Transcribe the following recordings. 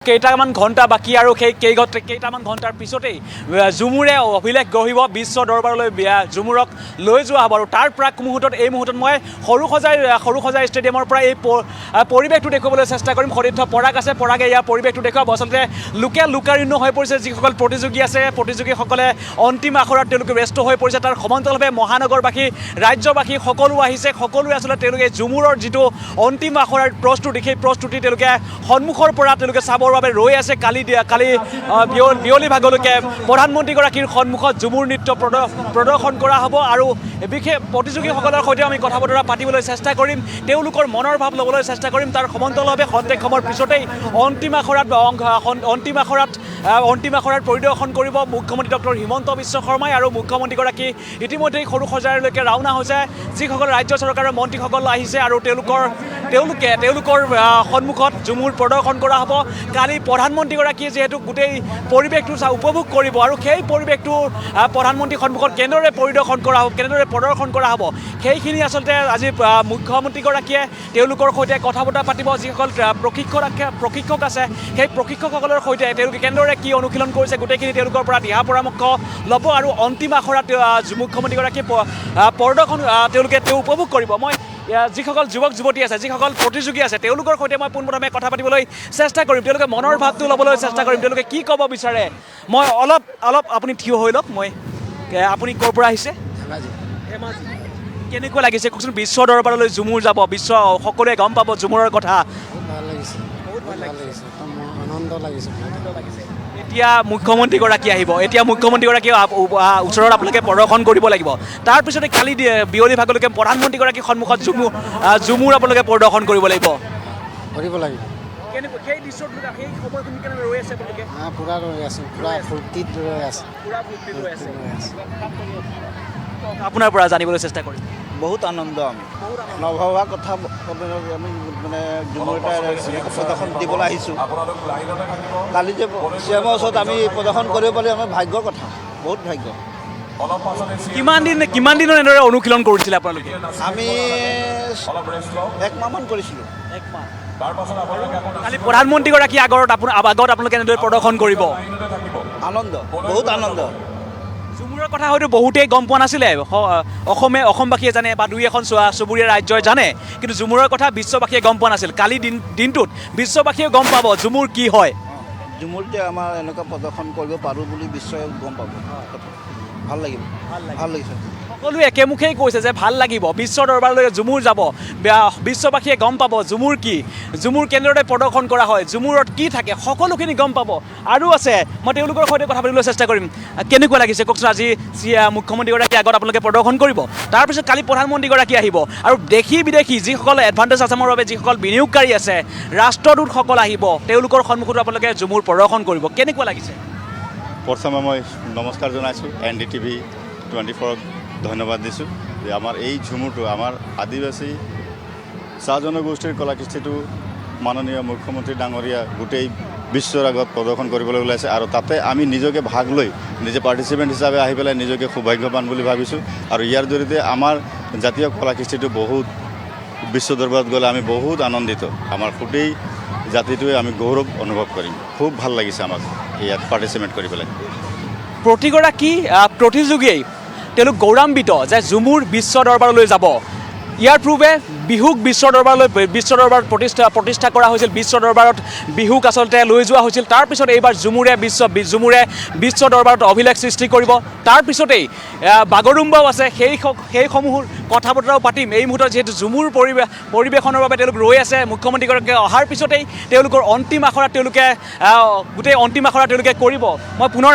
কেইটামান ঘণ্টা বাকী আৰু সেই কেইটামান ঘণ্টাৰ পিছতেই ঝুমুৰে অভিলেখ গঢ়িব বিশ্ব দৰবাৰলৈ ঝুমুৰক লৈ যোৱা হ'ব আৰু তাৰ প্ৰাক মুহূৰ্তত এই মুহূৰ্তত মই সৰুসজাই ষ্টেডিয়ামৰ পৰা এই পৰিৱেশটো দেখুৱাবলৈ চেষ্টা কৰিম। সতীৰ্থ পৰাগ আছে, পৰাগে ইয়াৰ পৰিৱেশটো দেখুৱাব। আচলতে লোকে লোকাৰণ্য হৈ পৰিছে, যিসকল প্ৰতিযোগী আছে প্ৰতিযোগীসকলে অন্তিম আখৰাত তেওঁলোকে ব্যস্ত হৈ পৰিছে। তাৰ সমান্তৰালভাৱে মহানগৰবাসী ৰাজ্যবাসী সকলো আহিছে, সকলোৱে আচলতে তেওঁলোকে ঝুমুৰৰ যিটো অন্তিম আখৰাৰ প্ৰস্তুতি সেই প্ৰস্তুতি তেওঁলোকে সন্মুখৰ পৰা তেওঁলোকে চাবৰ বাবে ৰৈ আছে। কালি বিয়লি ভাগলৈকে প্ৰধানমন্ত্ৰীগৰাকীৰ সন্মুখত ঝুমুৰ নৃত্য প্ৰদৰ্শন কৰা হ'ব আৰু বিশেষ প্ৰতিযোগীসকলৰ সৈতে আমি কথা বতৰা পাতিবলৈ চেষ্টা কৰিম, তেওঁলোকৰ মনৰ ভাৱ ল'বলৈ চেষ্টা কৰিম। তাৰ সমান্তৰালভাৱে খন্তেক সময়ৰ পিছতেই অন্তিম আখৰাত পৰিদৰ্শন কৰিব মুখ্যমন্ত্ৰী ডক্টৰ হিমন্ত বিশ্ব শৰ্মাই আৰু মুখ্যমন্ত্ৰীগৰাকী ইতিমধ্যেই সৰুসজাইলৈকে ৰাওনা হৈছে। যিসকল ৰাজ্য চৰকাৰৰ মন্ত্ৰীসকল আহিছে আৰু তেওঁলোকৰ সন্মুখত ঝুমুৰ প্ৰদৰ্শন কৰা হ'ব। কালি প্ৰধানমন্ত্ৰীগৰাকীয়ে যিহেতু গোটেই পৰিৱেশটো উপভোগ কৰিব আৰু সেই পৰিৱেশটো প্ৰধানমন্ত্ৰীৰ সন্মুখত কেনেদৰে প্ৰদৰ্শন কৰা হ'ব সেইখিনি আচলতে আজি মুখ্যমন্ত্ৰীগৰাকীয়ে তেওঁলোকৰ সৈতে কথা বতৰা পাতিব। যিসকল প্ৰশিক্ষক আছে সেই প্ৰশিক্ষকসকলৰ সৈতে তেওঁলোকে কেনেদৰে কি অনুশীলন কৰিছে গোটেইখিনি তেওঁলোকৰ পৰা দিহা পৰামৰ্শ ল'ব আৰু অন্তিম আখৰাত মুখ্যমন্ত্ৰীগৰাকীয়ে তেওঁলোকে উপভোগ কৰিব। মই যিসকল যুৱক যুৱতী আছে, যিসকল প্ৰতিযোগী আছে তেওঁলোকৰ সৈতে মই পোনপ্ৰথমে কথা পাতিবলৈ চেষ্টা কৰিম, তেওঁলোকে মনৰ ভাৱটো ল'বলৈ চেষ্টা কৰিম, তেওঁলোকে কি ক'ব বিচাৰে। মই অলপ আপুনি থিয় হৈ লওক। আপুনি ক'ৰ পৰা আহিছে? কেনেকুৱা লাগিছে কওকচোন? বিশ্ব দৰবাৰলৈ ঝুমুৰ যাব, সকলোৱে গম পাব ঝুমুৰৰ কথা। ভাল লাগিছে, আনন্দ লাগিছে। এতিয়া মুখ্যমন্ত্ৰীগৰাকী আহিব, মুখ্যমন্ত্ৰীগৰাকীৰ ওচৰত আপোনালোকে প্ৰদৰ্শন কৰিব লাগিব। তাৰপিছতে কালি বিয়লি ভাগলৈকে প্ৰধানমন্ত্ৰীগৰাকীৰ সন্মুখত ঝুমুৰ আপোনালোকে প্ৰদৰ্শন কৰিব লাগিব। সেই দৃশ্যত সেই সময়খিনি কেনেদৰে ৰৈ আছে আপোনালোকে? পূৰা ৰৈ আছোঁ, পূৰা ফূৰ্তিত ৰৈ আছে। আপোনাৰ পৰা জানিবলৈ চেষ্টা কৰিম। বহুত আনন্দ, আমি নভবা কথা আমি মানে ঝুমুৰ এটা প্ৰদৰ্শন দিবলৈ আহিছোঁ। কালি যে চিএমৰ ওচৰত আমি প্ৰদৰ্শন কৰিব পাৰি আমাৰ ভাগ্যৰ কথা, বহুত ভাগ্য। কিমান দিনৰ এনেদৰে অনুশীলন কৰিছিলে আপোনালোকে? আমি 1 মাহমান কৰিছিলোঁ। কালি প্ৰধানমন্ত্ৰীগৰাকী আগত আপোনালোকে এনেদৰে প্ৰদৰ্শন কৰিব? আনন্দ, বহুত আনন্দ। ঝুমুৰৰ কথা হয়তো বহুতেই গম পোৱা নাছিলে, অসমবাসীয়ে জানে বা দুই এখন চুবুৰীয়া ৰাজ্যই জানে, কিন্তু ঝুমুৰৰ কথা বিশ্ববাসীয়ে গম পোৱা নাছিল। কালি দিনটোত বিশ্ববাসীয়ে গম পাব ঝুমুৰ কি হয়। ঝুমুৰ যে আমাৰ এনেকুৱা প্ৰদৰ্শন কৰিব পাৰোঁ বুলি বিশ্বই গম পাব। ভাল লাগিব, ভাল লাগিছে। সকলোৱে একেমুখেই কৈছে যে ভাল লাগিব, বিশ্ব দৰবাৰলৈ ঝুমুৰ যাব, বিশ্ববাসীয়ে গম পাব ঝুমুৰ কি, ঝুমুৰ কেনেদৰে প্ৰদৰ্শন কৰা হয়, ঝুমুৰত কি থাকে, সকলোখিনি গম পাব। আৰু আছে, মই তেওঁলোকৰ সৈতে কথা পাতিবলৈ চেষ্টা কৰিম। কেনেকুৱা লাগিছে কওকচোন? আজি মুখ্যমন্ত্ৰীগৰাকী আগত আপোনালোকে প্ৰদৰ্শন কৰিব, তাৰপিছত কালি প্ৰধানমন্ত্ৰীগৰাকী আহিব আৰু দেশী বিদেশী যিসকল এডভান্টেজ আছামৰ বাবে যিসকল বিনিয়োগকাৰী আছে, ৰাষ্ট্ৰদূতসকল আহিব, তেওঁলোকৰ সন্মুখত আপোনালোকে ঝুমুৰ প্ৰদৰ্শন কৰিব। কেনেকুৱা লাগিছে? প্ৰথমে মই নমস্কাৰ জনাইছোঁ NDTV 24ক ধন্যবাদ দিছোঁ যে আমাৰ এই ঝুমুৰটো আমাৰ আদিবাসী চাহ জনগোষ্ঠীৰ কলাকৃষ্টিটো মাননীয় মুখ্যমন্ত্ৰী ডাঙৰীয়া গোটেই বিশ্বৰ আগত প্ৰদৰ্শন কৰিবলৈ ওলাইছে আৰু তাতে আমি নিজকে ভাগ লৈ নিজে পাৰ্টিচিপেণ্ট হিচাপে আহি পেলাই নিজকে সৌভাগ্যৱান বুলি ভাবিছোঁ। আৰু ইয়াৰ জৰিয়তে আমাৰ জাতীয় কলাকৃষ্টিটো বহুত বিশ্ব দৰবাৰত গ'লে আমি বহুত আনন্দিত, আমাৰ গোটেই জাতিটোৱে আমি গৌৰৱ অনুভৱ কৰিম। খুব ভাল লাগিছে আমাক ইয়াত পাৰ্টিচিপেট কৰি পেলাই। প্ৰতিগৰাকী প্ৰতিযোগীয়ে তেওঁলোক গৌৰৱান্বিত যে ঝুমুৰ বিশ্ব দৰবাৰলৈ যাব। ইয়াৰ পূৰ্বে বিহুক বিশ্ব দৰবাৰত প্ৰতিষ্ঠা কৰা হৈছিল, বিশ্ব দৰবাৰত বিহুক আচলতে লৈ যোৱা হৈছিল। তাৰপিছত এইবাৰ ঝুমুৰে বিশ্ব দৰবাৰত অভিলেখ সৃষ্টি কৰিব। তাৰপিছতেই বাগৰুম্বাও আছে, সেইসমূহৰ কথা বতৰাও পাতিম। এই মুহূৰ্তত যিহেতু ঝুমুৰ পৰিৱেশনৰ বাবে তেওঁলোক ৰৈ আছে, মুখ্যমন্ত্ৰীগৰাকীয়ে অহাৰ পিছতেই তেওঁলোকৰ অন্তিম আখৰাত গোটেই অন্তিম আখৰা তেওঁলোকে কৰিব। মই পুনৰ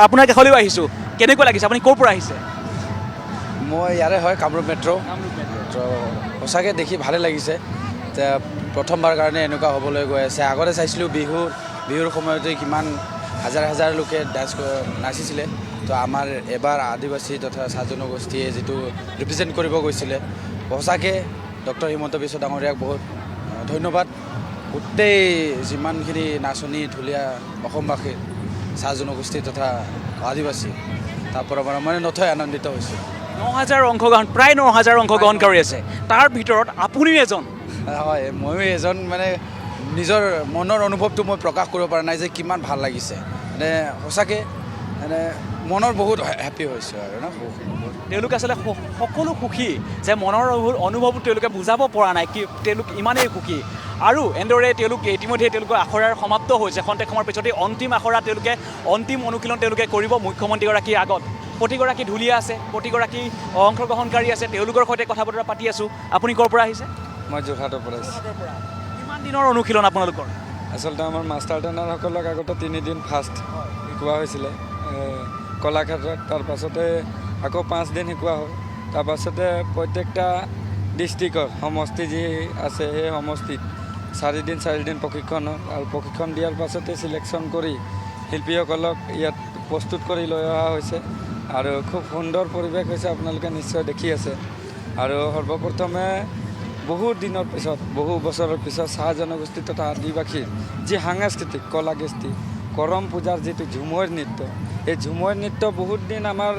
আপোনাৰ কাষলৈও আহিছোঁ। কেনেকুৱা লাগিছে? আপুনি ক'ৰ পৰা আহিছে? মই ইয়াৰে হয়, কামৰূপ মেট্ৰ'। সঁচাকৈ দেখি ভালে লাগিছে। প্ৰথমবাৰ কাৰণে এনেকুৱা হ'বলৈ গৈ আছে। আগতে চাইছিলোঁ বিহুৰ সময়তে কিমান হাজাৰ লোকে নাচিছিলে। তো আমাৰ এবাৰ আদিবাসী তথা চাহ জনগোষ্ঠীয়ে যিটো ৰিপ্ৰেজেণ্ট কৰিব গৈছিলে, সঁচাকৈ ডক্টৰ হিমন্ত বিশ্ব ডাঙৰীয়াক বহুত ধন্যবাদ। গোটেই যিমানখিনি নাচনী ঢুলীয়া অসমবাসী চাহ জনগোষ্ঠী তথা আদিবাসী, তাৰ পৰা মানে নথৈ আনন্দিত হৈছোঁ। 9,000 প্ৰায় 9,000 অংশগ্ৰহণকাৰী আছে, তাৰ ভিতৰত আপুনিও এজন। হয়, ময়ো এজন, মানে নিজৰ মনৰ অনুভৱটো মই প্ৰকাশ কৰিব পৰা নাই যে কিমান ভাল লাগিছে মানে সঁচাকৈ মানে মনৰ বহুত হেপী হৈছোঁ আৰু ন তেওঁলোকে আচলতে সকলো সুখী যে মনৰ অনুভৱ তেওঁলোকে বুজাব পৰা নাই কি তেওঁলোক ইমানেই সুখী আৰু এনেদৰে তেওঁলোক ইতিমধ্যে তেওঁলোকৰ আখৰাৰ সমাপ্ত হৈছে খন্তেক সময়ৰ পিছতেই অন্তিম আখৰা তেওঁলোকে অন্তিম অনুশীলন তেওঁলোকে কৰিব মুখ্যমন্ত্ৰীগৰাকীৰ আগত প্ৰতিগৰাকী ঢুলীয়া আছে প্ৰতিগৰাকী অংশগ্ৰহণকাৰী আছে তেওঁলোকৰ সৈতে কথা বতৰা পাতি আছোঁ আপুনি ক'ৰ পৰা আহিছে মই যোৰহাটৰ পৰা আহিছোঁ কিমান দিনৰ অনুশীলন আপোনালোকৰ আচলতে আমাৰ মাষ্টাৰ ট্ৰেইনাৰসকলক আগতে 3 দিন ফাৰ্ষ্ট শিকোৱা হৈছিলে কলাক্ষেত্ৰত তাৰপাছতে আকৌ 5 দিন শিকোৱা হ'ল তাৰপাছতে প্ৰত্যেকটা ডিষ্ট্ৰিক্টৰ সমষ্টি যি আছে সেই সমষ্টিত 4 দিন প্ৰশিক্ষণ আৰু প্ৰশিক্ষণ দিয়াৰ পাছতে চিলেকশ্যন কৰি শিল্পীসকলক ইয়াত প্ৰস্তুত কৰি লৈ অহা হৈছে আৰু খুব সুন্দৰ পৰিৱেশ হৈছে আপোনালোকে নিশ্চয় দেখি আছে আৰু সৰ্বপ্ৰথমে বহু দিনৰ পিছত বহু বছৰৰ পিছত চাহ জনগোষ্ঠী তথা আদিবাসীৰ যি সাংস্কৃতিক কলাকৃষ্টি কৰম পূজাৰ যিটো ঝুমুৰ নৃত্য এই ঝুমুৰ নৃত্য বহুত দিন আমাৰ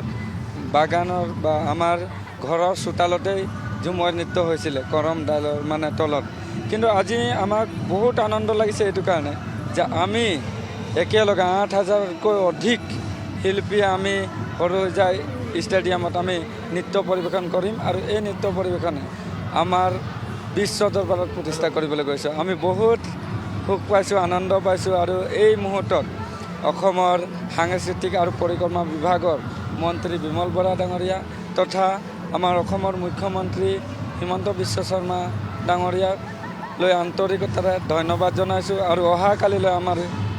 বাগানৰ বা আমাৰ ঘৰৰ চোতালতেই ঝুমুৰ নৃত্য হৈছিলে কৰম ডালৰ মানে তলত কিন্তু আজি আমাক বহুত আনন্দ লাগিছে এইটো কাৰণে যে আমি একেলগে 8,000তকৈ অধিক শিল্পী আমি সৰুজাই ষ্টেডিয়ামত আমি নৃত্য পৰিৱেশন কৰিম আৰু এই নৃত্য পৰিৱেশনে আমাৰ বিশ্ব দৰবাৰত প্ৰতিষ্ঠা কৰিবলৈ গৈছোঁ আমি বহুত সুখ পাইছোঁ আনন্দ পাইছোঁ আৰু এই মুহূৰ্তত অসমৰ সাংস্কৃতিক আৰু পৰিক্ৰমা বিভাগৰ মন্ত্ৰী বিমল বৰা ডাঙৰীয়া তথা আমাৰ অসমৰ মুখ্যমন্ত্ৰী হিমন্ত বিশ্ব শৰ্মা ডাঙৰীয়াক লৈ আন্তৰিকতাৰে ধন্যবাদ জনাইছোঁ আৰু অহাকালিলৈ আমাৰ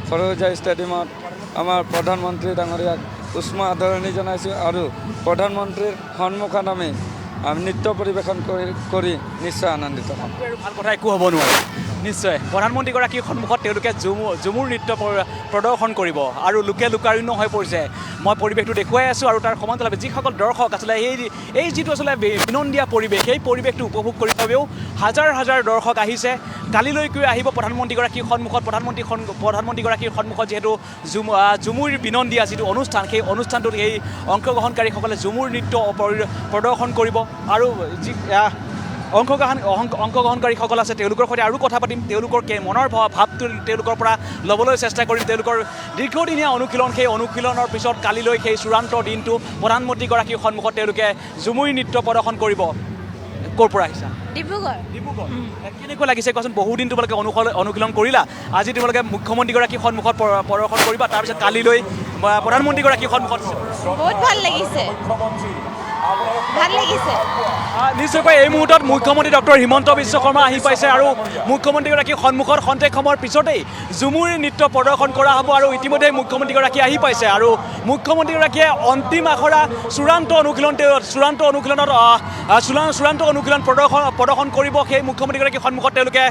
সৰোজা ষ্টেডিয়ামত আমাৰ প্ৰধানমন্ত্ৰী ডাঙৰীয়াক উষ্ম আদৰণি জনাইছোঁ আৰু প্ৰধানমন্ত্ৰীৰ সন্মুখত আমি নৃত্য পৰিৱেশন কৰি নিশ্চয় আনন্দিত হ'ম আৰু ভাল কথা একো হ'ব নোৱাৰে নিশ্চয় প্ৰধানমন্ত্ৰীগৰাকীৰ সন্মুখত তেওঁলোকে ঝুমুৰ নৃত্য প্ৰদৰ্শন কৰিব আৰু লোকে লোকাৰণ্য হৈ পৰিছে মই পৰিৱেশটো দেখুৱাই আছোঁ আৰু তাৰ সমান্তৰালভাৱে যিসকল দৰ্শক আচলতে এই যিটো আচলতে বিনন্দীয়া পৰিৱেশ সেই পৰিৱেশটো উপভোগ কৰিবৰ বাবেও হাজাৰ হাজাৰ দৰ্শক আহিছে কালিলৈকে আহিব প্ৰধানমন্ত্ৰীগৰাকীৰ সন্মুখত প্ৰধানমন্ত্ৰীগৰাকীৰ সন্মুখত যিহেতু ঝুমুৰ বিনন্দীয়া যিটো অনুষ্ঠান সেই অনুষ্ঠানটোত এই অংশগ্ৰহণকাৰীসকলে ঝুমুৰ নৃত্য প্ৰদৰ্শন কৰিব আৰু যি অংশগ্ৰহণকাৰীসকল আছে তেওঁলোকৰ সৈতে আৰু কথা পাতিম তেওঁলোকৰ মনৰ ভাৱটো তেওঁলোকৰ পৰা ল'বলৈ চেষ্টা কৰিম তেওঁলোকৰ দীৰ্ঘদিনীয়া অনুশীলন সেই অনুশীলনৰ পিছত কালিলৈ সেই চূড়ান্ত দিনটো প্ৰধানমন্ত্ৰীগৰাকীৰ সন্মুখত তেওঁলোকে ঝুমুৰ নৃত্য প্ৰদৰ্শন কৰিব ক'ৰ পৰা আহিছা ডিব্ৰুগড় কেনেকুৱা লাগিছে কোৱাচোন বহুদিন তোমালোকে অনুশীলন কৰিলা আজি তোমালোকে মুখ্যমন্ত্ৰীগৰাকীৰ সন্মুখত প্ৰদৰ্শন কৰিবা তাৰপিছত কালিলৈ প্ৰধানমন্ত্ৰীগৰাকীৰ সন্মুখত বহুত ভাল লাগিছে নিশ্চয়কৈ এই মুহূৰ্তত মুখ্যমন্ত্ৰী ডক্টৰ হিমন্ত বিশ্ব শৰ্মা আহি পাইছে আৰু মুখ্যমন্ত্ৰীগৰাকীৰ সন্মুখত খন্তেক সময়ৰ পিছতেই ঝুমুৰ নৃত্য প্ৰদৰ্শন কৰা হ'ব আৰু ইতিমধ্যে মুখ্যমন্ত্ৰীগৰাকী আহি পাইছে আৰু মুখ্যমন্ত্ৰীগৰাকীয়ে অন্তিম আখৰা চূড়ান্ত অনুশীলন প্ৰদৰ্শন কৰিব সেই মুখ্যমন্ত্ৰীগৰাকীৰ সন্মুখত তেওঁলোকে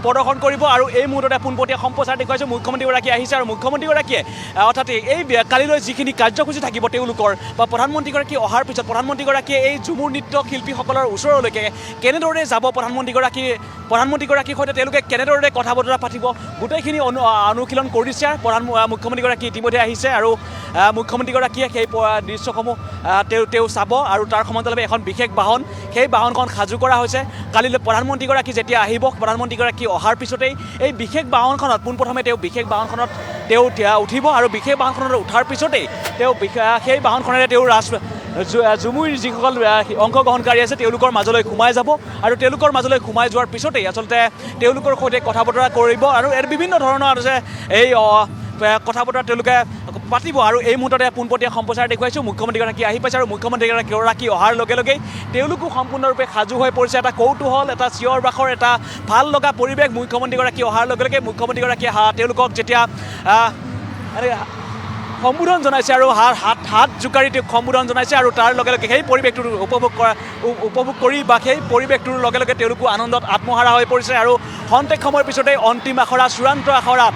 প্ৰদৰ্শন কৰিব আৰু এই মুহূৰ্ততে পোনপটীয়া সম্প্ৰচাৰ দেখুৱাইছোঁ মুখ্যমন্ত্ৰীগৰাকী আহিছে আৰু মুখ্যমন্ত্ৰীগৰাকীয়ে অৰ্থাৎ এই কালিলৈ যিখিনি কাৰ্যসূচী থাকিব তেওঁলোকৰ বা প্ৰধানমন্ত্ৰীগৰাকী অহাৰ পিছত প্ৰধানমন্ত্ৰীগৰাকীয়ে এই ঝুমুৰ নৃত্য শিল্পীসকলৰ ওচৰলৈকে কেনেদৰে যাব প্ৰধানমন্ত্ৰীগৰাকীৰ সৈতে তেওঁলোকে কেনেদৰে কথা বতৰা পাতিব গোটেইখিনি অনুশীলন কৰিছে মুখ্যমন্ত্ৰীগৰাকী ইতিমধ্যে আহিছে আৰু মুখ্যমন্ত্ৰীগৰাকীয়ে সেই দৃশ্যসমূহ তেওঁ চাব আৰু তাৰ সমান্তৰালভাৱে এখন বিশেষ বাহন সেই বাহনখন সাজু কৰা হৈছে কালিলৈ প্ৰধানমন্ত্ৰীগৰাকী যেতিয়া আহিব প্ৰধানমন্ত্ৰীগৰাকী অহাৰ পিছতেই এই বিশেষ বাহনখনত পোনপ্ৰথমে তেওঁ বিশেষ বাহনখনত উঠিব আৰু বিশেষ বাহনখনত উঠাৰ পিছতেই সেই বাহনখনেৰে তেওঁ ঝুমুৰ যিসকল অংশগ্ৰহণকাৰী আছে তেওঁলোকৰ মাজলৈ সোমাই যাব আৰু তেওঁলোকৰ মাজলৈ সোমাই যোৱাৰ পিছতেই আচলতে তেওঁলোকৰ সৈতে কথা বতৰা কৰিব আৰু ইয়াৰ বিভিন্ন ধৰণৰ আছে এই কথা বতৰা তেওঁলোকে পাতিব আৰু এই মুহূৰ্ততে পোনপটীয়া সম্প্ৰচাৰ দেখুৱাইছোঁ মুখ্যমন্ত্ৰীগৰাকী আহি পাইছে আৰু মুখ্যমন্ত্ৰীগৰাকী অহাৰ লগে লগেই তেওঁলোকো সম্পূৰ্ণৰূপে সাজু হৈ পৰিছে এটা কৌতূহল এটা চিঞৰ বাখৰ এটা ভাল লগা পৰিৱেশ মুখ্যমন্ত্ৰীগৰাকী অহাৰ লগে লগে মুখ্যমন্ত্ৰীগৰাকীয়ে তেওঁলোকক যেতিয়া সম্বোধন জনাইছে আৰু হাত জোকাৰি তেওঁক সম্বোধন জনাইছে আৰু তাৰ লগে লগে সেই পৰিৱেশটো উপভোগ কৰি বা সেই পৰিৱেশটোৰ লগে লগে তেওঁলোকো আনন্দত আত্মহাৰা হৈ পৰিছে আৰু খন্তেক সময়ৰ পিছতেই অন্তিম আখৰা চূড়ান্ত আখৰা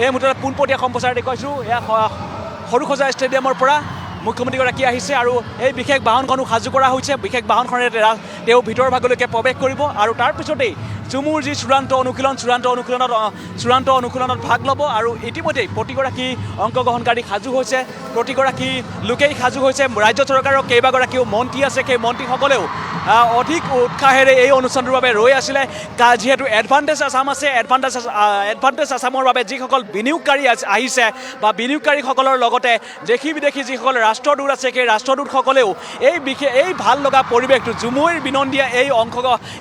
এই মুহূৰ্তত পোনপটীয়া সম্প্ৰচাৰ দেখুৱাইছোঁ এয়া সৰুসজাই ষ্টেডিয়ামৰ পৰা মুখ্যমন্ত্ৰীগৰাকী আহিছে আৰু এই বিশেষ বাহনখনো সাজু কৰা হৈছে বিশেষ বাহনখনেৰে তেওঁ ভিতৰ ভাগলৈকে প্ৰৱেশ কৰিব আৰু তাৰপিছতেই ঝুমুৰ যি চূড়ান্ত অনুশীলনত ভাগ ল'ব আৰু ইতিমধ্যেই প্ৰতিগৰাকী অংশগ্ৰহণকাৰী সাজু হৈছে প্ৰতিগৰাকী লোকেই সাজু হৈছে ৰাজ্য চৰকাৰৰ কেইবাগৰাকীও মন্ত্ৰী আছে সেই মন্ত্ৰীসকলেও অধিক উৎসাহেৰে এই অনুষ্ঠানটোৰ বাবে ৰৈ আছিলে যিহেতু এডভান্টেজ আছাম আছে এডভান্টেজ আছামৰ বাবে যিসকল বিনিয়োগকাৰী আহিছে বা বিনিয়োগকাৰীসকলৰ লগতে দেশী বিদেশী যিসকল ৰাষ্ট্ৰদূত আছে সেই ৰাষ্ট্ৰদূতসকলেও এই ভাল লগা পৰিৱেশটো জুমুৰ বিনন্দীয়া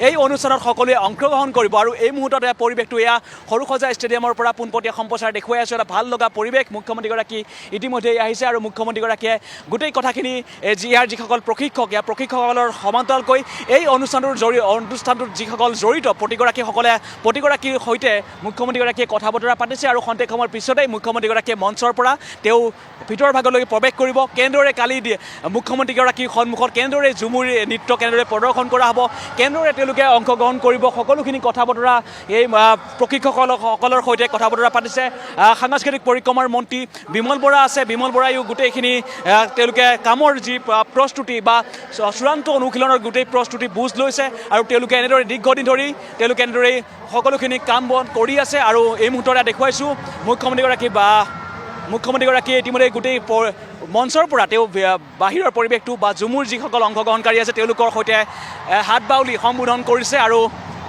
এই অনুষ্ঠানত সকলোৱে অংশগ্ৰহণ কৰিব আৰু এই মুহূৰ্তত পৰিৱেশটো এয়া সৰুসজাই ষ্টেডিয়ামৰ পৰা পোনপটীয়া সম্প্ৰচাৰ দেখুৱাই আছোঁ এটা ভাল লগা পৰিৱেশ মুখ্যমন্ত্ৰীগৰাকী ইতিমধ্যেই আহিছে আৰু মুখ্যমন্ত্ৰীগৰাকীয়ে গোটেই কথাখিনি ইয়াৰ যিসকল প্ৰশিক্ষক ইয়াৰ প্ৰশিক্ষকসকলৰ সমান্তৰালকৈ এই অনুষ্ঠানটোত যিসকল জড়িত প্ৰতিগৰাকীৰ সৈতে মুখ্যমন্ত্ৰীগৰাকীয়ে কথা বতৰা পাতিছে আৰু খন্তেক সময়ৰ পিছতেই মুখ্যমন্ত্ৰীগৰাকীয়ে মঞ্চৰ পৰা তেওঁ ভিতৰ ভাগলৈকে প্ৰৱেশ কৰিব কেনেদৰে কালি মুখ্যমন্ত্ৰীগৰাকীৰ সন্মুখত কেনেদৰে ঝুমুৰ নৃত্য কেনেদৰে প্ৰদৰ্শন কৰা হ'ব কেনেদৰে তেওঁলোকে অংশগ্ৰহণ কৰিব সকলোখিনি কথা বতৰা এই প্ৰশিক্ষকসকলৰ সৈতে কথা বতৰা পাতিছে সাংস্কৃতিক পৰিক্ৰমাৰ মন্ত্ৰী বিমল বৰা আছে বিমল বৰাইও গোটেইখিনি তেওঁলোকে কামৰ যি প্ৰস্তুতি বা চূড়ান্ত অনুশীলনৰ গোটেই প্ৰস্তুতি বুজ লৈছে আৰু তেওঁলোকে এনেদৰে দীৰ্ঘদিন ধৰি তেওঁলোকে এনেদৰে সকলোখিনি কাম বন কৰি আছে আৰু এই মুহূৰ্ততে দেখুৱাইছোঁ মুখ্যমন্ত্ৰীগৰাকীয়ে ইতিমধ্যে গোটেই মঞ্চৰ পৰা তেওঁ বাহিৰৰ পৰিৱেশটো বা ঝুমুৰ যিসকল অংশগ্ৰহণকাৰী আছে তেওঁলোকৰ সৈতে হাত বাউলি সম্বোধন কৰিছে আৰু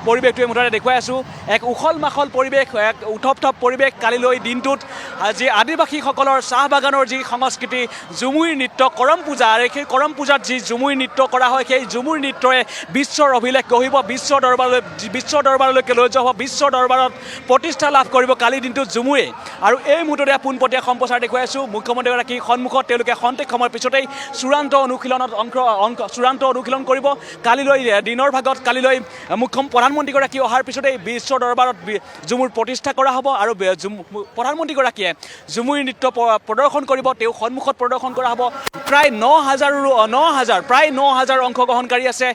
পৰিৱেশটো এই মুহূৰ্ততে দেখুৱাই আছোঁ এক উখল মাখল পৰিৱেশ এক উথপ থপ পৰিৱেশ কালিলৈ দিনটোত যি আদিবাসীসকলৰ চাহ বাগানৰ যি সংস্কৃতি ঝুমুৰ নৃত্য কৰম পূজা আৰু সেই কৰম পূজাত যি ঝুমুৰ নৃত্য কৰা হয় সেই ঝুমুৰ নৃত্যৰে বিশ্বৰ অভিলেখ গঢ়িব বিশ্ব দৰবাৰলৈকে লৈ যোৱা হ'ব বিশ্ব দৰবাৰত প্ৰতিষ্ঠা লাভ কৰিব কালিৰ দিনটোত ঝুমুৰে আৰু এই মুহূৰ্ততে পোনপটীয়া সম্প্ৰচাৰ দেখুৱাই আছোঁ মুখ্যমন্ত্ৰীগৰাকীৰ সন্মুখত তেওঁলোকে খন্তেক সময়ৰ পিছতেই চূড়ান্ত অনুশীলন কৰিব কালিলৈ দিনৰ ভাগত কালিলৈ প্ৰধানমন্ত্ৰীগৰাকী অহাৰ পিছতেই বিশ্ব দৰবাৰত ঝুমুৰ প্ৰতিষ্ঠা কৰা হ'ব আৰু প্ৰধানমন্ত্ৰীগৰাকীয়ে ঝুমুৰ নৃত্য প্ৰদৰ্শন কৰিব তেওঁ সন্মুখত প্ৰদৰ্শন কৰা হ'ব প্ৰায় 9,000 অংশগ্ৰহণকাৰী আছে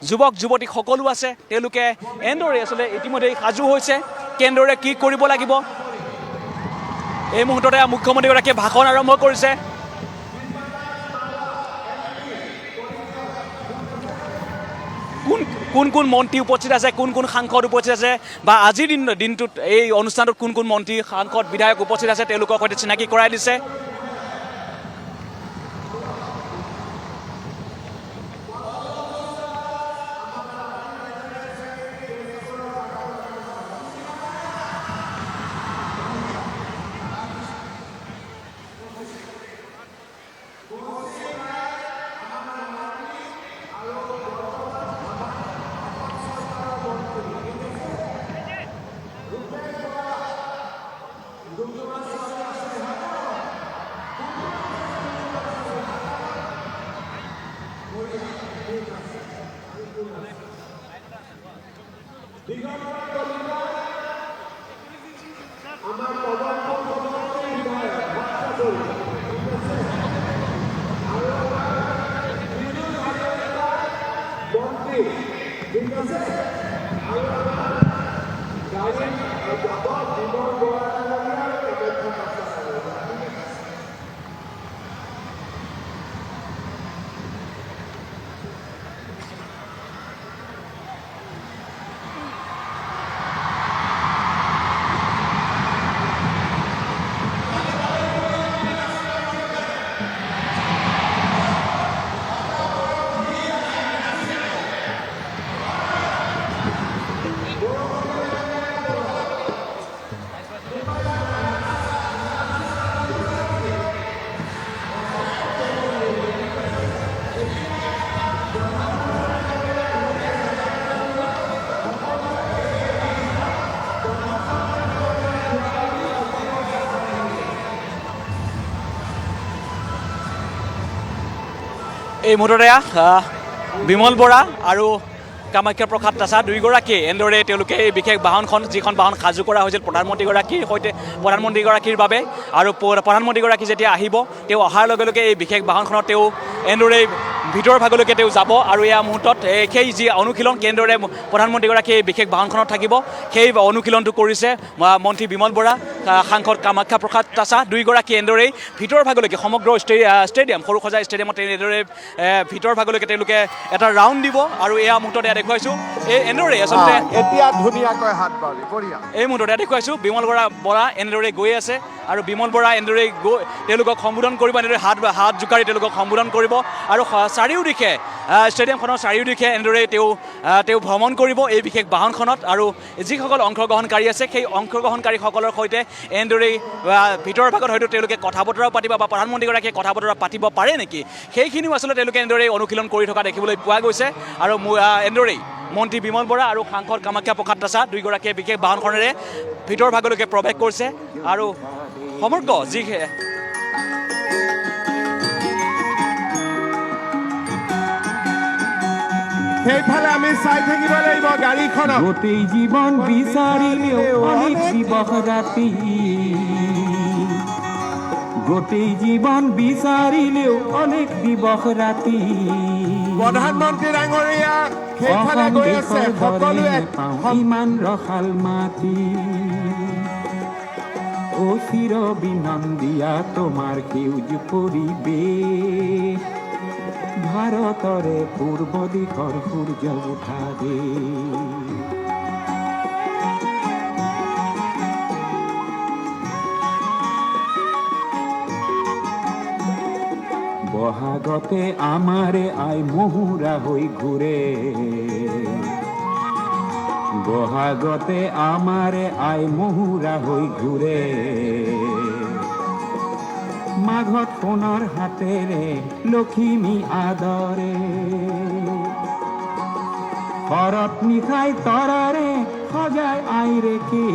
যুৱক যুৱতী সকলো আছে তেওঁলোকে এনেদৰে আচলতে ইতিমধ্যেই সাজু হৈছে কেনেদৰে কি কৰিব লাগিব এই মুহূৰ্ততে মুখ্যমন্ত্ৰীগৰাকীয়ে ভাষণ আৰম্ভ কৰিছে কোন মন্ত্ৰী উপস্থিত আছে কোন সাংসদ উপস্থিত আছে বা আজিৰ দিনটোত এই অনুষ্ঠানটোত কোন মন্ত্ৰী সাংসদ বিধায়ক উপস্থিত আছে তেওঁলোকৰ সৈতে চিনাকি কৰাই দিছে এই মুহূৰ্ততে বিমল বৰা আৰু কামাখ্যা প্ৰসাদ তাছা দুয়োগৰাকীয়ে এনেদৰে তেওঁলোকে এই বিশেষ বাহনখন যিখন বাহন সাজু কৰা হৈছিল প্ৰধানমন্ত্ৰীগৰাকীৰ বাবে আৰু প্ৰধানমন্ত্ৰীগৰাকী যেতিয়া আহিব তেওঁ অহাৰ লগে লগে এই বিশেষ বাহনখনত তেওঁ এনেদৰে ভিতৰ ভাগলৈকে তেওঁ যাব আৰু এই মুহূৰ্তত সেই যি অনুশীলন কেনেদৰে প্ৰধানমন্ত্ৰীগৰাকীয়ে এই বিশেষ বাহনখনত থাকিব সেই অনুশীলনটো কৰিছে মন্ত্ৰী বিমল বৰা সাংসদ কামাখ্যা প্ৰসাদ তাছা দুয়োগৰাকী এনেদৰেই ভিতৰ ভাগলৈকে সমগ্ৰ ষ্টেডিয়াম সৰুসজাই ষ্টেডিয়ামত এনেদৰে ভিতৰ ভাগলৈকে তেওঁলোকে এটা ৰাউণ্ড দিব আৰু এই মুহূৰ্ততে দেখুৱাইছোঁ এনেদৰে আচলতে এতিয়া ধুনীয়াকৈ হাত বাঢ়ি বঢ়িয়া এই মুহূৰ্ততে দেখুৱাইছোঁ বিমল বৰা এনেদৰে গৈ আছে আৰু বিমল বৰা এনেদৰে তেওঁলোকক সম্বোধন কৰিব, এনেদৰে হাত জোকাৰি তেওঁলোকক সম্বোধন কৰিব আৰু চাৰিওদিশে ষ্টেডিয়ামখনৰ চাৰিওদিশে এনেদৰে তেওঁ ভ্ৰমণ কৰিব এই বিশেষ বাহনখনত। আৰু যিসকল অংশগ্ৰহণকাৰী আছে সেই অংশগ্ৰহণকাৰীসকলৰ সৈতে এনেদৰেই ভিতৰৰ ভাগত হয়তো তেওঁলোকে কথা বতৰাও পাতিব বা প্ৰধানমন্ত্ৰীগৰাকীয়ে কথা বতৰা পাতিব পাৰে নেকি, সেইখিনিও আচলতে তেওঁলোকে এনেদৰেই অনুশীলন কৰি থকা দেখিবলৈ পোৱা গৈছে। আৰু এনেদৰেই মন্ত্ৰী বিমল বৰা আৰু সাংসদ কামাখ্যা প্ৰসাদ তাছা দুয়োগৰাকীয়ে বিশেষ বাহনখনেৰে ভিতৰ ভাগলৈকে প্ৰৱেশ কৰিছে। আৰু সমগ্ৰ যি সেইফালে আমি চাই থাকিব লাগিব গাড়ীখন। গোটেই জীৱন বিচাৰিলেও অনেক দিৱস ৰাতি, গোটেই জীৱন বিচাৰিলেও অনেক দিৱস ৰাতি। প্ৰধানমন্ত্ৰী ডাঙৰীয়া সেইফালে গৈ আছে, সকলোৱে ইমান ৰসাল মাটি। ও চিৰ বিনন্দিয়া তোমাৰ সেউজ পৰিৱেশ, ভাৰতৰে পূৰ্ব দিশৰ সূৰ্য উঠা দে। বহাগতে আমাৰে আই মহুৰা হৈ ঘূৰে, বহাগতে আমাৰে আই মহুৰা হৈ ঘূৰে। মাঘত সোণৰ হাতেৰে লখিমী আদৰে, শৰত নিশাই তৰাৰে সজাই আইৰে কে।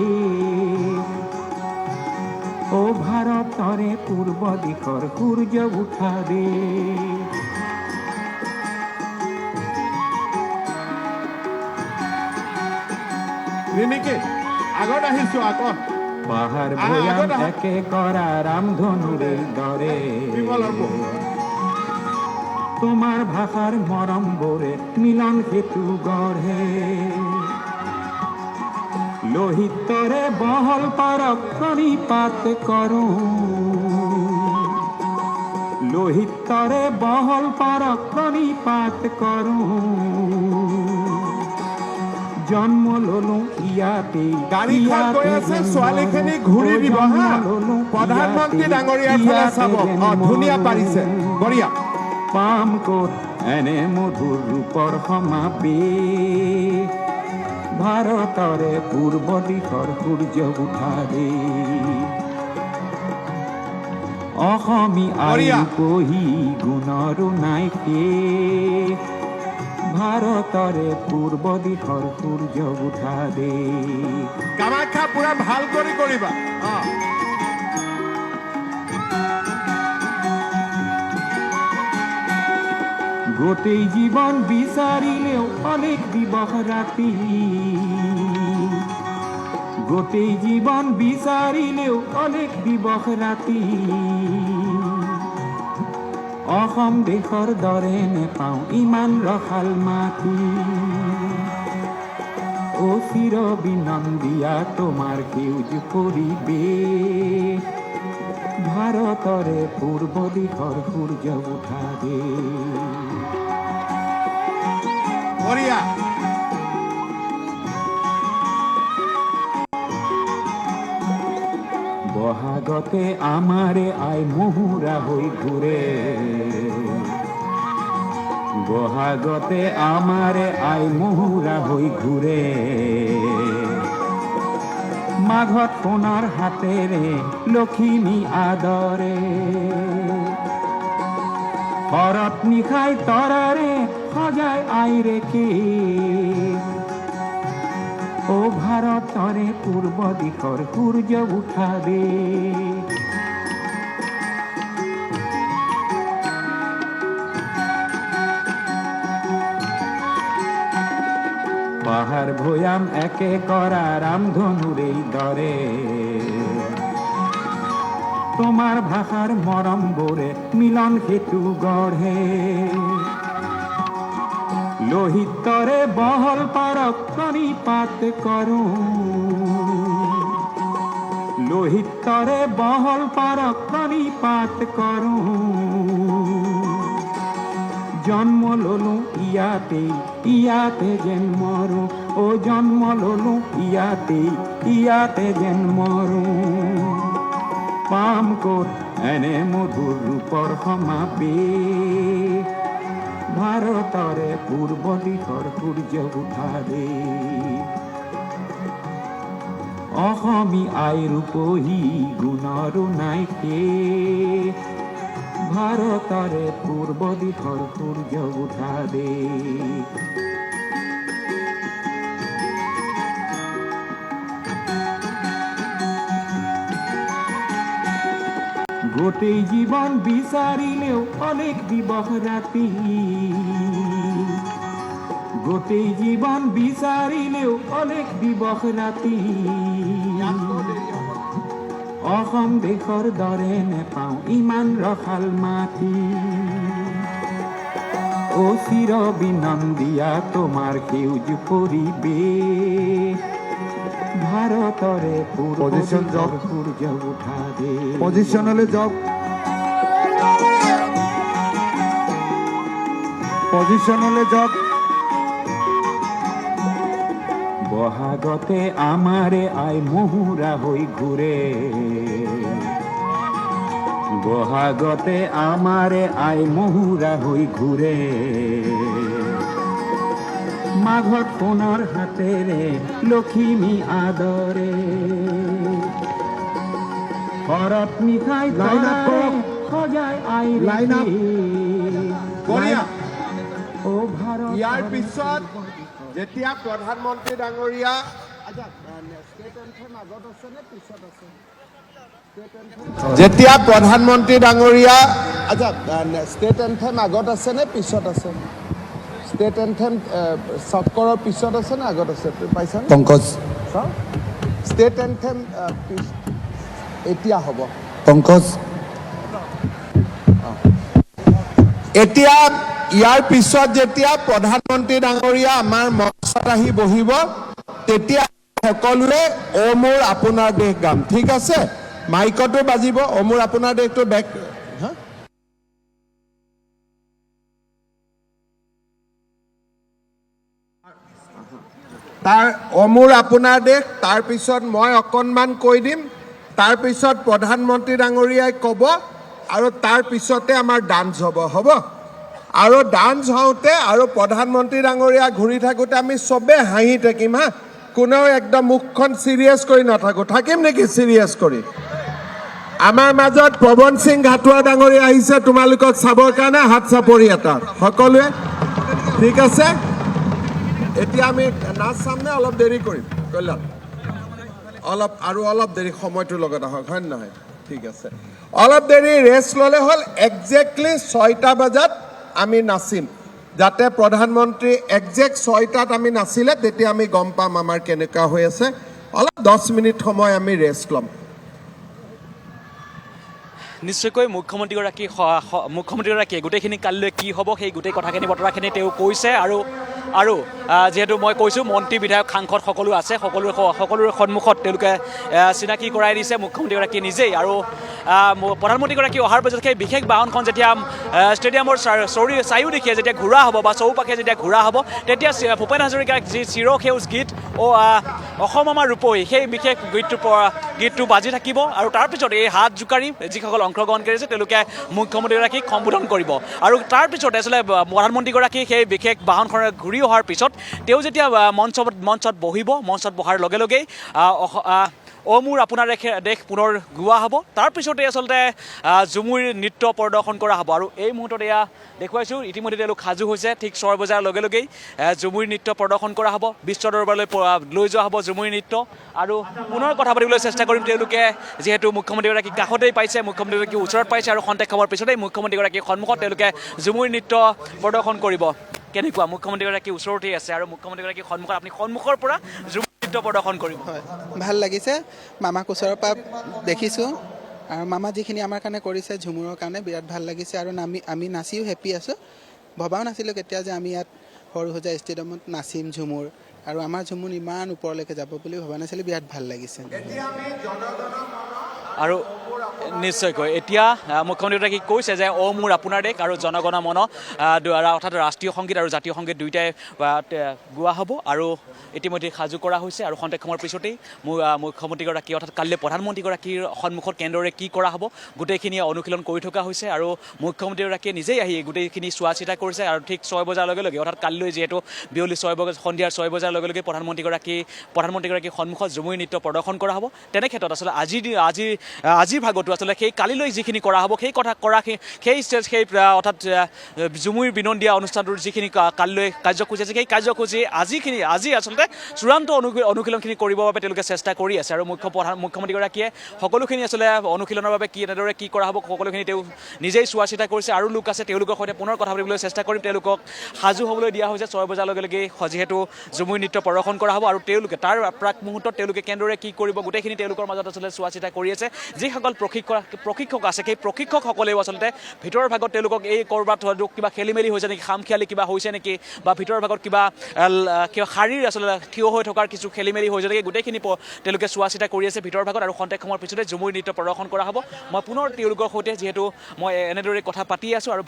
ও ভাৰতৰে পূৰ্ব দিশৰ সূৰ্য উঠা দে। নেকি আগত আহিছো আগত। পাহাৰ ভৈয়াম একে কৰা ৰামধনুৰে দৰে, তোমাৰ ভাষাৰ মৰম বোৰে মিলন সেতু গঢ়ে। লোহিতৰে বহল পাৰক প্ৰণিপাত কৰো, লোহিতৰে বহল পাৰক প্ৰণিপাত কৰো। জন্ম ললো ইয়াতে, গাড়ীখন গৈ আছে, ছোৱালীখিনি ঘূৰি দিব হা। প্ৰধানমন্ত্ৰী ডাঙৰীয়াৰ ফালে চাব, ধুনীয়া পাৰিছে, বঢ়িয়া। পাম ক'ত এনে মধুৰ ৰূপৰ সমাৱেশ, ভাৰতৰে পূৰ্ব দিশৰ সূৰ্য উঠা দে। অসমী আইন কহি গুণৰো নাই শেষ, ভাৰতৰে পূৰ্ব দিশৰ সূৰ্য উঠা দে। কামাখ্যা পুৰা ভাল কৰি কৰিবা। গোটেই জীৱন বিচাৰিলেও অনেক দিৱস ৰাতি, গোটেই জীৱন বিচাৰিলেও অনেক দিৱস ৰাতি। অসম দেশৰ দৰে নেপাওঁ ইমান ৰসাল মাটি, ও চিৰ বিনন্দিয়া তোমাৰ সেউজ পৰিৱেশ, ভাৰতৰে পূৰ্ব দিশৰ সূৰ্য উঠা দে। বঢ়িয়া। বহাগতে আমাৰে আই মহুৰা হৈ ঘূৰে, বহাগতে আমাৰে আই মহুৰা হৈ ঘূৰে। মাঘত সোণৰ হাতেৰে লখিমী আদৰে, শৰত নিশাই তৰাৰে সজাই আইৰে কে। ও ভাৰতৰে পূৰ্ব দিশৰ সূৰ্য উঠা দে। পাহাৰ ভৈয়াম একে কৰা ৰামধনুৰে দৰে, তোমাৰ ভাষাৰ মৰম বোৰে মিলন সেতু গঢ়ে। লোহিতৰে বহল পাৰক প্ৰণিপাত কৰো, লোহিতৰে বহল পাৰক প্ৰণিপাত কৰো। জন্ম ললো ইয়াতে, ইয়াতে যেন মৰো। ও জন্ম ললো ইয়াতে, ইয়াতে যেন মৰো। পাম ক'ত এনে মধুৰ ৰূপৰ সমাবেশ ভাৰতৰে পূৰ্ব দিশৰ সূৰ্য উঠা দেশ অসমী আই ৰূপহী গুণৰো নাই শেষ ভাৰতৰে পূৰ্ব দিশৰ সূৰ্য উঠা দেশ গোটেই জীৱন বিচাৰিলেও অনেক দিবস ৰাতি গোটেই জীৱন বিচাৰিলেও অনেক দিবস ৰাতি অসম দেশৰ দৰে নেপাওঁ ইমান ৰসাল মাটি অ চিৰ বিনন্দিয়া তোমাৰ সেউজ পৰিৱেশ ভাৰতৰে Position job. সূৰ্য উঠা দেশ পজিশ্যনলৈ যাওক পজিশ্যনলৈ যাওক বহাগতে আমাৰে আই মহুৰা হৈ ঘূৰে বহাগতে আমাৰে আই মহুৰা হৈ ঘূৰে মাঘত সোণৰ হাতেৰে লখিমী আদৰে শৰত মিঠাই Line up কৰক। সজাই আই Line up। বঢ়িয়া। অ ভাৰত ইয়াৰ পিছত যেতিয়া প্ৰধানমন্ত্ৰী ডাঙৰীয়া যেতিয়া প্ৰধানমন্ত্ৰী ডাঙৰীয়া আচ্ছা ষ্টেট এন্থেম আগত আছে নে পিছত আছে ষ্টেট এন্থেম চক্কৰৰ পিছত আছে নে আগত আছে পাইছা পংকজ ষ্টেট এন্থেম এতিয়া হ'ব পংকজ এতিয়া ইয়াৰ পিছত যেতিয়া প্ৰধানমন্ত্ৰী ডাঙৰীয়া আমাৰ মঞ্চত আহি বহিব তেতিয়া সকলোৱে অ মোৰ আপোনাৰ দেশ গাম ঠিক আছে মাইকতো বাজিব অ মোৰ আপোনাৰ দেশটো বেক তাৰ অ মোৰ আপোনাৰ দেশ তাৰপিছত মই অকণমান কৈ দিম তাৰপিছত প্ৰধানমন্ত্ৰী ডাঙৰীয়াই ক'ব আৰু তাৰ পিছতে আমাৰ ডান্স হ'ব আৰু ডান্স হওঁতে আৰু প্ৰধানমন্ত্ৰী ডাঙৰীয়া ঘূৰি থাকোঁতে আমি চবে হাঁহি থাকিম হা কোনেও একদম মুখখন চিৰিয়াছ কৰি নাথাকোঁ থাকিম নেকি চিৰিয়াছ কৰি আমাৰ মাজত পৱন সিং ঘাটোৱা ডাঙৰীয়া আহিছে তোমালোকক চাবৰ কাৰণে হাত চাপৰি এটা সকলোৱে ঠিক আছে এতিয়া আমি নাচ চামনে অলপ দেৰি কৰিম কল্যাণ অলপ দেৰি সময়টোৰ লগত আহক হয় নহয় ঠিক আছে অলপ দেৰি ৰেষ্ট ল'লে হ'ল একজেক্টলি 6টা বজাত আমি নাচিম যাতে প্ৰধানমন্ত্ৰী একজেক্ট 6টাত আমি নাচিলে তেতিয়া আমি গম পাম আমাৰ কেনেকুৱা হৈ আছে অলপ 10 মিনিট সময় আমি ৰেষ্ট ল'ম নিশ্চয়কৈ মুখ্যমন্ত্ৰীগৰাকীয়ে গোটেইখিনি কালিলৈ কি হ'ব সেই গোটেই কথাখিনি বতৰাখিনি তেওঁ কৈছে আৰু যিহেতু মই কৈছোঁ মন্ত্ৰী বিধায়ক সাংসদ সকলো আছে সকলোৰে সন্মুখত তেওঁলোকে চিনাকি কৰাই দিছে মুখ্যমন্ত্ৰীগৰাকীয়ে নিজেই আৰু প্ৰধানমন্ত্ৰীগৰাকী অহাৰ পিছত সেই বিশেষ বাহনখন যেতিয়া ষ্টেডিয়ামৰ চাৰিওদিশে যেতিয়া ঘূৰা হ'ব বা চৌপাশে যেতিয়া ঘূৰা হ'ব তেতিয়া ভূপেন হাজৰিকাৰ যি চিৰসেউজ গীত অসম আমাৰ ৰূপহী সেই বিশেষ গীতটো বাজি থাকিব আৰু তাৰপিছত এই হাত জোকাৰি যিসকল অংশগ্ৰহণ কৰিছে তেওঁলোকে মুখ্যমন্ত্ৰীগৰাকীক সম্বোধন কৰিব আৰু তাৰপিছতে আচলতে প্ৰধানমন্ত্ৰীগৰাকী সেই বিশেষ বাহনখনে ঘূৰি অহাৰ পিছত তেওঁ যেতিয়া মঞ্চত বহিব মঞ্চত বহাৰ লগে লগেই অ মোৰ আপোনাৰ দেশ পুনৰ গোৱা হ'ব তাৰপিছতে আচলতে ঝুমুৰ নৃত্য প্ৰদৰ্শন কৰা হ'ব আৰু এই মুহূৰ্তত এয়া দেখুৱাইছোঁ ইতিমধ্যে তেওঁলোক সাজু হৈছে ঠিক 6 বজাৰ লগে লগেই ঝুমুৰ নৃত্য প্ৰদৰ্শন কৰা হ'ব বিশ্ব দৰবাৰলৈ লৈ যোৱা হ'ব ঝুমুৰ নৃত্য আৰু পুনৰ কথা পাতিবলৈ চেষ্টা কৰিম তেওঁলোকে যিহেতু মুখ্যমন্ত্ৰীগৰাকী কাষতেই পাইছে মুখ্যমন্ত্ৰীগৰাকী ওচৰত পাইছে আৰু খন্তেক সময়ৰ পিছতেই মুখ্যমন্ত্ৰীগৰাকীৰ সন্মুখত তেওঁলোকে ঝুমুৰ নৃত্য প্ৰদৰ্শন কৰিব কেনেকুৱা মুখ্যমন্ত্ৰীগৰাকী ওচৰতেই আছে আৰু মুখ্যমন্ত্ৰীগৰাকীৰ সন্মুখত আপুনি সন্মুখৰ পৰা ঝুমুৰ নৃত্য প্ৰদৰ্শন কৰিব হয় ভাল লাগিছে মামাক ওচৰৰ পৰা দেখিছোঁ আৰু মামা যিখিনি আমাৰ কাৰণে কৰিছে ঝুমুৰৰ কাৰণে বিৰাট ভাল লাগিছে আৰু আমি নাচিও হেপ্পী আছোঁ ভবাও নাছিলোঁ কেতিয়া যে আমি ইয়াত সৰুসজাই ষ্টেডিয়ামত নাচিম ঝুমুৰ আৰু আমাৰ ঝুমুৰ ইমান ওপৰলৈকে যাব বুলি ভবা নাছিলোঁ বিৰাট ভাল লাগিছে আৰু নিশ্চয়কৈ এতিয়া মুখ্যমন্ত্ৰীগৰাকীয়ে কৈছে যে অ মোৰ আপোনাৰ দেশ আৰু জনগণ মন অৰ্থাৎ ৰাষ্ট্ৰীয় সংগীত আৰু জাতীয় সংগীত দুয়োটাই গোৱা হ'ব আৰু ইতিমধ্যে সাজু কৰা হৈছে আৰু খন্তেক সময়ৰ পিছতেই মুখ্যমন্ত্ৰীগৰাকী অৰ্থাৎ কাইলৈ প্ৰধানমন্ত্ৰীগৰাকীৰ সন্মুখত কেন্দ্ৰৰে কি কৰা হ'ব গোটেইখিনি অনুশীলন কৰি থকা হৈছে আৰু মুখ্যমন্ত্ৰীগৰাকীয়ে নিজেই আহি গোটেইখিনি চোৱা চিতা কৰিছে আৰু ঠিক 6 বজাৰ লগে লগে অৰ্থাৎ কাইলৈ যিহেতু বিয়লি সন্ধিয়াৰ 6 বজাৰ লগে লগে প্ৰধানমন্ত্ৰীগৰাকীৰ সন্মুখত ঝুমুৰ নৃত্য প্ৰদৰ্শন কৰা হ'ব তেনে ক্ষেত্ৰত আচলতে আজিৰ ভাগতো আচলতে সেই কালিলৈ যিখিনি কৰা হ'ব সেই কথা কৰা সেই ষ্টেজ সেই অৰ্থাৎ ঝুমুৰ বিনন দিয়া অনুষ্ঠানটোৰ যিখিনি কালিলৈ কাৰ্যসূচী আছে সেই কাৰ্যসূচী আজি আচলতে চূড়ান্ত অনুশীলনখিনি কৰিবৰ বাবে তেওঁলোকে চেষ্টা কৰি আছে আৰু মুখ্যমন্ত্ৰীগৰাকীয়ে সকলোখিনি আচলতে অনুশীলনৰ বাবে এনেদৰে কি কৰা হ'ব সকলোখিনি তেওঁ নিজেই চোৱা চিতা কৰিছে আৰু লোক আছে তেওঁলোকৰ সৈতে পুনৰ কথা পাতিবলৈ চেষ্টা কৰিম তেওঁলোকক সাজু হ'বলৈ দিয়া হৈছে 6 বজাৰ লগে লগে যিহেতু ঝুমুৰ নৃত্য প্ৰদৰ্শন কৰা হ'ব আৰু তেওঁলোকে তাৰ প্ৰাক মুহূৰ্তত তেওঁলোকে কেনেদৰে কি কৰিব গোটেইখিনি তেওঁলোকৰ মাজত আচলতে চোৱা চিতা কৰি আছে যিসকল প্ৰশিক্ষক আছে সেই প্ৰশিক্ষকসকলেও আচলতে ভিতৰৰ ভাগত তেওঁলোকক এই ক'ৰবাত কিবা খেলি মেলি হৈছে নেকি খামখেয়ালি কিবা হৈছে নেকি বা ভিতৰৰ ভাগত কিবা শাৰীৰ আচলতে থিয় হৈ থকাৰ কিছু খেলি মেলি হৈছে নেকি গোটেইখিনি তেওঁলোকে চোৱা চিতা কৰি আছে ভিতৰৰ ভাগত আৰু খন্তেক সময়ৰ পিছতে ঝুমুৰ নৃত্য প্ৰদৰ্শন কৰা হ'ব মই পুনৰ তেওঁলোকৰ সৈতে যিহেতু মই এনেদৰে কথা পাতি আছোঁ আৰু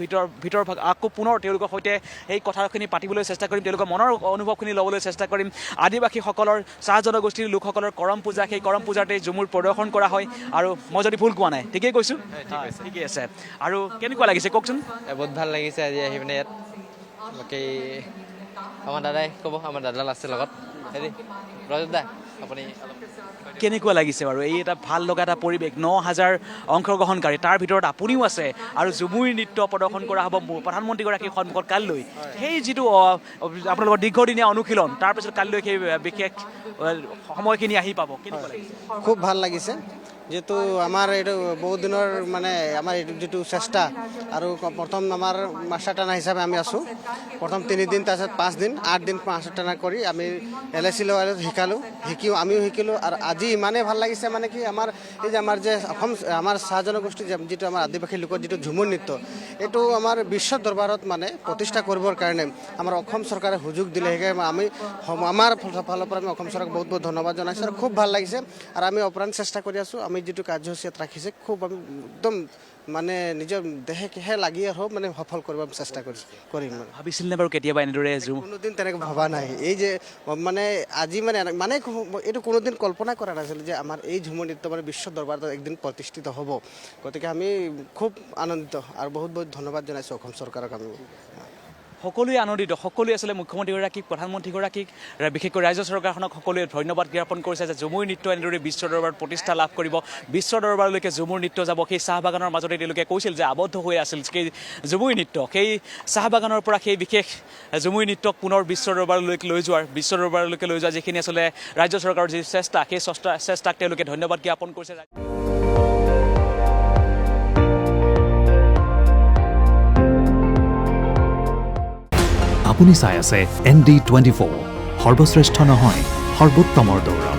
ভিতৰ ভাগ আকৌ পুনৰ তেওঁলোকৰ সৈতে এই কথাখিনি পাতিবলৈ চেষ্টা কৰিম তেওঁলোকৰ মনৰ অনুভৱখিনি ল'বলৈ চেষ্টা কৰিম আদিবাসীসকলৰ চাহ জনগোষ্ঠীৰ লোকসকলৰ কৰম পূজা সেই কৰম পূজাতে ঝুমুৰ প্ৰদৰ্শন কৰা হয় আৰু মই যদি ভুল কোৱা নাই ঠিকেই কৈছোঁ ঠিকেই আছে আৰু কেনেকুৱা লাগিছে কওকচোন বহুত ভাল লাগিছে আজি আহি পিনে ইয়াত বাকী আমাৰ দাদাই ক'ব আমাৰ দাদাল আছে লগত হেৰি ৰজত দা আপুনি কেনেকুৱা লাগিছে বাৰু এই এটা ভাল লগা এটা পৰিৱেশ 9,000 অংশগ্ৰহণকাৰী তাৰ ভিতৰত আপুনিও আছে আৰু ঝুমুৰ নৃত্য প্ৰদৰ্শন কৰা হ'ব প্ৰধানমন্ত্ৰীগৰাকীৰ সন্মুখত কাইলৈ সেই যিটো আপোনালোকৰ দীৰ্ঘদিনীয়া অনুশীলন তাৰপিছত কাইলৈ সেই বিশেষ সময়খিনি আহি পাব কেনেকুৱা লাগিছে খুব ভাল লাগিছে যেহেতু আমাৰ এইটো বহুত দিনৰ মানে আমাৰ এইটো যিটো চেষ্টা আৰু প্ৰথম আমাৰ মাষ্টাৰ টানা হিচাপে আমি আছোঁ প্ৰথম 3 দিন তাৰপিছত 5 দিন 8 দিন মাষ্টাৰ টানা কৰি আমি LIC লেভেলত আমিও শিকিলোঁ আৰু আজি ইমানেই ভাল লাগিছে মানে কি আমাৰ এই যে আমাৰ যে অসম আমাৰ চাহ জনগোষ্ঠী যিটো আমাৰ আদিবাসী লোকৰ যিটো ঝুমুৰ নৃত্য এইটো আমাৰ বিশ্ব দৰবাৰত মানে প্ৰতিষ্ঠা কৰিবৰ কাৰণে আমাৰ অসম চৰকাৰে সুযোগ দিলে সেইকাৰণে আমি আমাৰ ফালৰ পৰা আমি অসম চৰকাৰক বহুত বহুত ধন্যবাদ জনাইছোঁ আৰু খুব ভাল লাগিছে আৰু আমি অপ্ৰাণ চেষ্টা কৰি আছোঁ আমি যিটো কাৰ্যসূচী ইয়াত ৰাখিছে খুব আমি একদম মানে নিজৰ দেহে লাগিয়ে হওক মানে সফল কৰিব চেষ্টা কৰিম মানে ভাবিছিল নে বাৰু কেতিয়াবা এনেদৰে কোনোদিন তেনেকৈ ভবা নাই এই যে মানে আজি মানে এইটো কোনোদিন কল্পনা কৰা নাছিল যে আমাৰ এই ঝুমুৰ নৃত্য মানে বিশ্ব দৰবাৰত একদিন প্ৰতিষ্ঠিত হ'ব গতিকে আমি খুব আনন্দিত আৰু বহুত বহুত ধন্যবাদ জনাইছোঁ অসম চৰকাৰক আমি সকলোৱে আনন্দিত সকলোৱে আচলতে মুখ্যমন্ত্ৰীগৰাকীক প্ৰধানমন্ত্ৰীগৰাকীক বিশেষকৈ ৰাজ্য চৰকাৰখনক সকলোৱে ধন্যবাদ জ্ঞাপন কৰিছে যে ঝুমুৰ নৃত্য এনেদৰে বিশ্ব দৰবাৰত প্ৰতিষ্ঠা লাভ কৰিব বিশ্ব দৰবাৰলৈকে ঝুমুৰ নৃত্য যাব সেই চাহ বাগানৰ মাজতে তেওঁলোকে কৈছিল যে আবদ্ধ হৈ আছিল সেই ঝুমুৰ নৃত্য সেই চাহ বাগানৰ পৰা সেই বিশেষ ঝুমুৰ নৃত্যক পুনৰ বিশ্ব দৰবাৰলৈকে লৈ যোৱা যিখিনি আচলতে ৰাজ্য চৰকাৰৰ যি চেষ্টা সেই চেষ্টাক তেওঁলোকে ধন্যবাদ জ্ঞাপন কৰিছে আপুনি চাই আছে ND24 সৰ্বশ্ৰেষ্ঠ নহয় সৰ্বোত্তমৰ দৌৰ